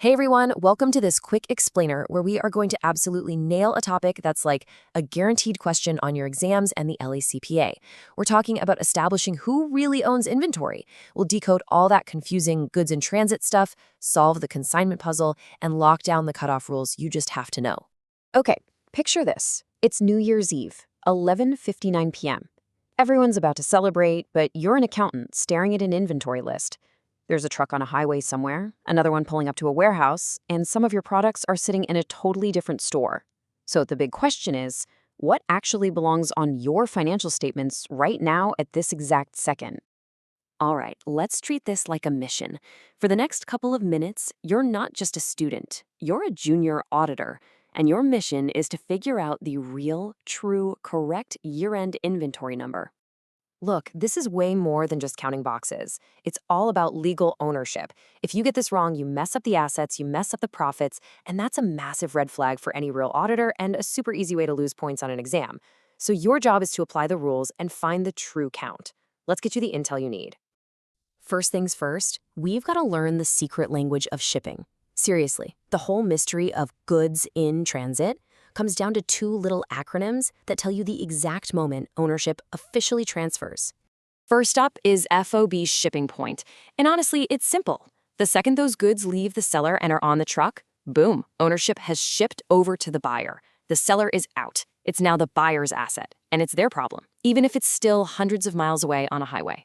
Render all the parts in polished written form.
Hey everyone, welcome to this quick explainer where we are going to absolutely nail a topic that's like a guaranteed question on your exams and the LACPA. We're talking about establishing who really owns inventory. We'll decode all that confusing goods in transit stuff, solve the consignment puzzle, and lock down the cutoff rules you just have to know. Okay, picture this. It's New Year's Eve, 11:59 p.m. Everyone's about to celebrate, but you're an accountant staring at an inventory list. There's a truck on a highway somewhere, another one pulling up to a warehouse, and some of your products are sitting in a totally different store. So the big question is, what actually belongs on your financial statements right now at this exact second? All right, let's treat this like a mission. For the next couple of minutes, you're not just a student, you're a junior auditor, and your mission is to figure out the real, true, correct year-end inventory number. Look, this is way more than just counting boxes. It's all about legal ownership. If you get this wrong, you mess up the assets, you mess up the profits, and that's a massive red flag for any real auditor and a super easy way to lose points on an exam. So your job is to apply the rules and find the true count. Let's get you the intel you need. First things first, we've got to learn the secret language of shipping. Seriously, the whole mystery of goods in transit comes down to two little acronyms that tell you the exact moment ownership officially transfers. First up is FOB shipping point. And honestly, it's simple. The second those goods leave the seller and are on the truck, boom, ownership has shipped over to the buyer. The seller is out. It's now the buyer's asset, and it's their problem, even if it's still hundreds of miles away on a highway.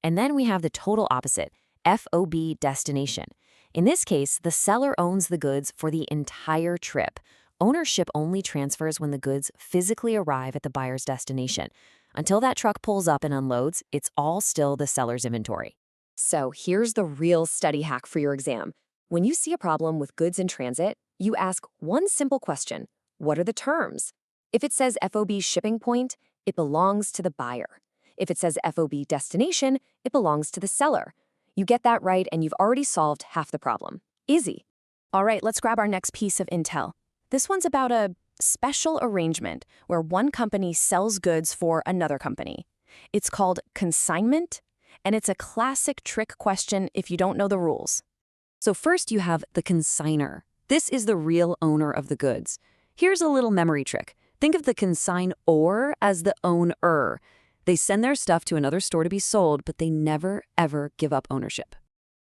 And then we have the total opposite, FOB destination. In this case, the seller owns the goods for the entire trip. Ownership only transfers when the goods physically arrive at the buyer's destination. Until that truck pulls up and unloads, it's all still the seller's inventory. So here's the real study hack for your exam. When you see a problem with goods in transit, you ask one simple question: what are the terms? If it says FOB shipping point, it belongs to the buyer. If it says FOB destination, it belongs to the seller. You get that right and you've already solved half the problem. Easy. All right, let's grab our next piece of intel. This one's about a special arrangement where one company sells goods for another company. It's called consignment, and it's a classic trick question if you don't know the rules. So first you have the consignor. This is the real owner of the goods. Here's a little memory trick. Think of the consignor as the owner. They send their stuff to another store to be sold, but they never, ever give up ownership.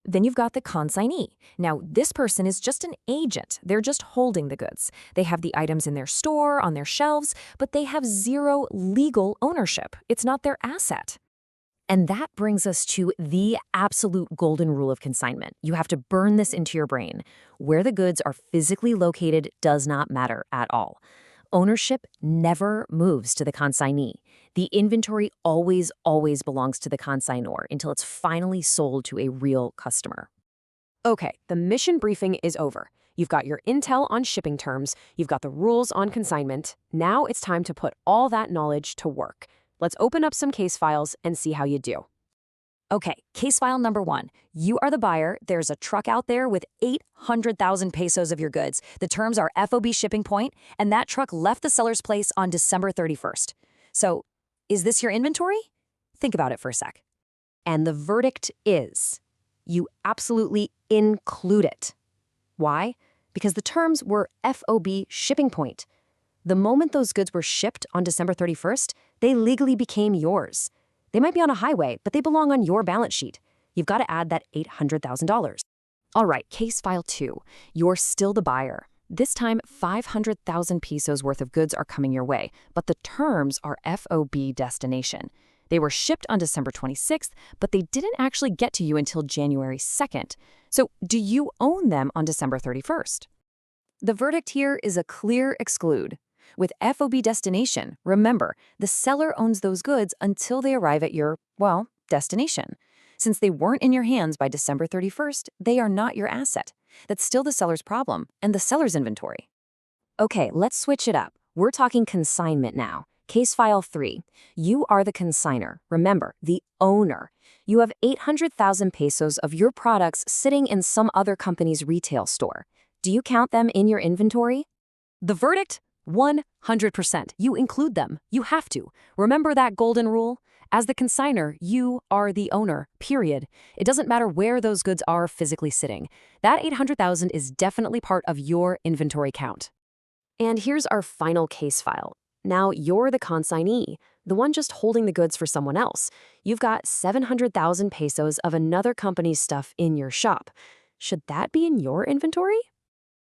Then you've got the consignee. Now, this person is just an agent. They're just holding the goods. They have the items in their store, on their shelves, but they have zero legal ownership. It's not their asset. And that brings us to the absolute golden rule of consignment. You have to burn this into your brain. Where the goods are physically located does not matter at all. Ownership never moves to the consignee. The inventory always belongs to the consignor until it's finally sold to a real customer. Okay, the mission briefing is over. You've got your intel on shipping terms, you've got the rules on consignment. Now it's time to put all that knowledge to work. Let's open up some case files and see how you do. Okay, case file number 1. You are the buyer. There's a truck out there with 800,000 pesos of your goods. The terms are FOB shipping point, and that truck left the seller's place on December 31st. So, is this your inventory? Think about it for a sec. And the verdict is, you absolutely include it. Why? Because the terms were FOB shipping point. The moment those goods were shipped on December 31st, they legally became yours. They might be on a highway, but they belong on your balance sheet. You've got to add that $800,000. All right, case file 2. You're still the buyer. This time, 500,000 pesos worth of goods are coming your way, but the terms are FOB destination. They were shipped on December 26th, but they didn't actually get to you until January 2nd. So do you own them on December 31st? The verdict here is a clear exclude. With FOB destination, remember, the seller owns those goods until they arrive at your, well, destination. Since they weren't in your hands by December 31st, they are not your asset. That's still the seller's problem and the seller's inventory. Okay, let's switch it up. We're talking consignment now. Case file 3. You are the consignor. Remember, the owner. You have 800,000 pesos of your products sitting in some other company's retail store. Do you count them in your inventory? The verdict? 100%. You include them. You have to. Remember that golden rule? As the consignor, you are the owner, period. It doesn't matter where those goods are physically sitting. That 800,000 is definitely part of your inventory count. And here's our final case file. Now you're the consignee, the one just holding the goods for someone else. You've got 700,000 pesos of another company's stuff in your shop. Should that be in your inventory?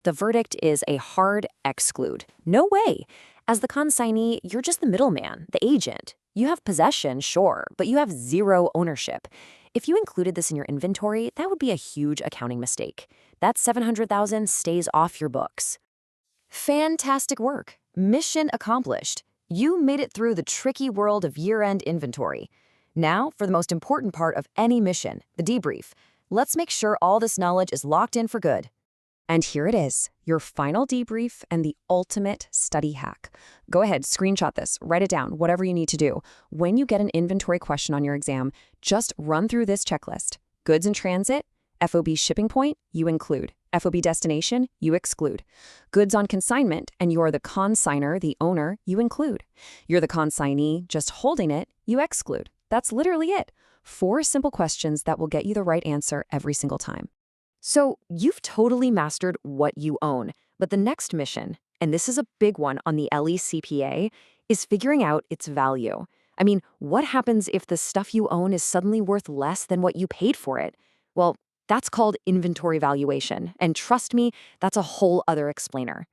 The verdict is a hard exclude. No way. As the consignee, you're just the middleman, the agent. You have possession, sure, but you have zero ownership. If you included this in your inventory, that would be a huge accounting mistake. That 700,000 stays off your books. Fantastic work. Mission accomplished. You made it through the tricky world of year-end inventory. Now, for the most important part of any mission, the debrief. Let's make sure all this knowledge is locked in for good. And here it is, your final debrief and the ultimate study hack. Go ahead, screenshot this, write it down, whatever you need to do. When you get an inventory question on your exam, just run through this checklist. Goods in transit, FOB shipping point, you include. FOB destination, you exclude. Goods on consignment, and you're the consignor, the owner, you include. You're the consignee, just holding it, you exclude. That's literally it. 4 simple questions that will get you the right answer every single time. So you've totally mastered what you own, but the next mission, and this is a big one on the LECPA, is figuring out its value. I mean, what happens if the stuff you own is suddenly worth less than what you paid for it? Well, that's called inventory valuation, and trust me, that's a whole other explainer.